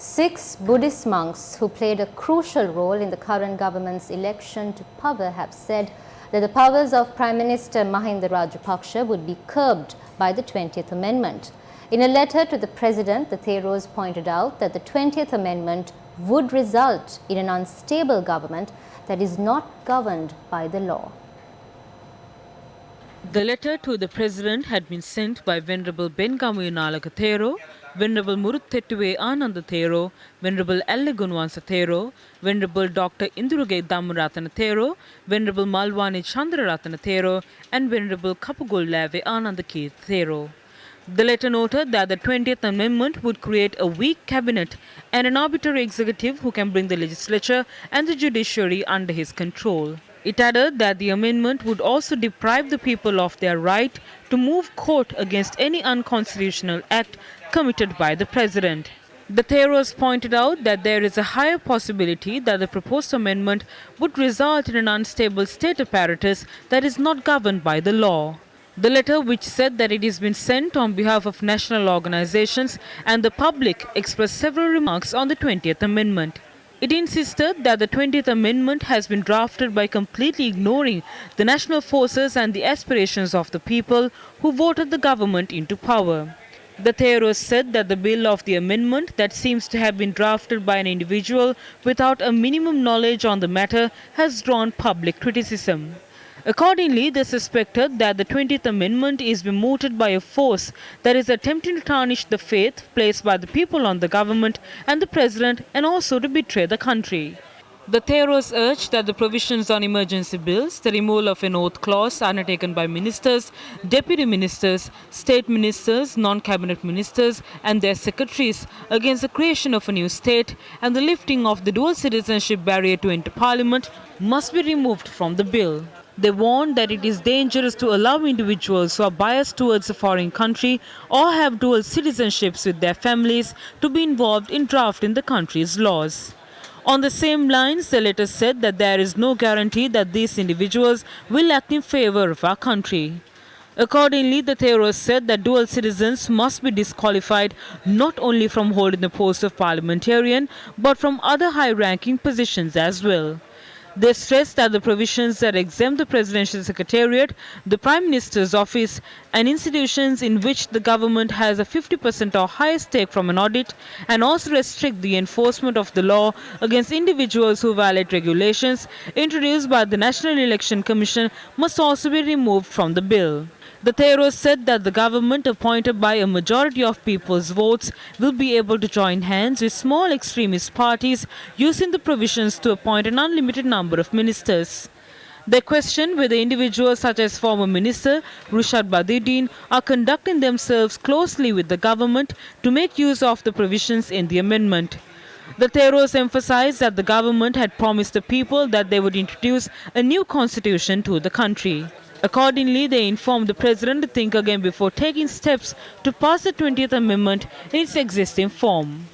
6 Buddhist monks who played a crucial role in the current government's election to power have said that the powers of Prime Minister Mahinda Rajapaksa would be curbed by the 20th Amendment. In a letter to the President, the Theros pointed out that the 20th Amendment would result in an unstable government that is not governed by the law. The letter to the President had been sent by Venerable Bengamu Nalaka Thero, Venerable Muruthettuwe Ananda Thero, Venerable Allegunwansa Thero, Venerable Dr. Indurage Dhammaratana Thero, Venerable Malwani Chandraratana Thero, and Venerable Kapugul Lave Anandakirti Thero. The letter noted that the 20th Amendment would create a weak cabinet and an arbitrary executive who can bring the legislature and the judiciary under his control. It added that the amendment would also deprive the people of their right to move court against any unconstitutional act committed by the President. The Theros pointed out that there is a higher possibility that the proposed amendment would result in an unstable state apparatus that is not governed by the law. The letter, which said that it has been sent on behalf of national organizations and the public, expressed several remarks on the 20th Amendment. It insisted that the 20th Amendment has been drafted by completely ignoring the national forces and the aspirations of the people who voted the government into power. The Theros said that the bill of the amendment that seems to have been drafted by an individual without a minimum knowledge on the matter has drawn public criticism. Accordingly, they suspected that the 20th Amendment is being mooted by a force that is attempting to tarnish the faith placed by the people on the government and the President, and also to betray the country. The Theros urged that the provisions on emergency bills, the removal of an oath clause undertaken by ministers, deputy ministers, state ministers, non-cabinet ministers and their secretaries against the creation of a new state and the lifting of the dual citizenship barrier to enter parliament must be removed from the bill. They warned that it is dangerous to allow individuals who are biased towards a foreign country or have dual citizenships with their families to be involved in drafting the country's laws. On the same lines, the letter said that there is no guarantee that these individuals will act in favor of our country. Accordingly, the Theros said that dual citizens must be disqualified not only from holding the post of parliamentarian but from other high-ranking positions as well. They stressed that the provisions that exempt the Presidential Secretariat, the Prime Minister's office, and institutions in which the government has a 50% or higher stake from an audit, and also restrict the enforcement of the law against individuals who violate regulations introduced by the National Election Commission must also be removed from the bill. The Theros said that the government appointed by a majority of people's votes will be able to join hands with small extremist parties using the provisions to appoint an unlimited number of ministers. They questioned whether individuals such as former Minister Rushad Badruddin are conducting themselves closely with the government to make use of the provisions in the amendment. The Theros emphasized that the government had promised the people that they would introduce a new constitution to the country. Accordingly, they informed the President to think again before taking steps to pass the 20th Amendment in its existing form.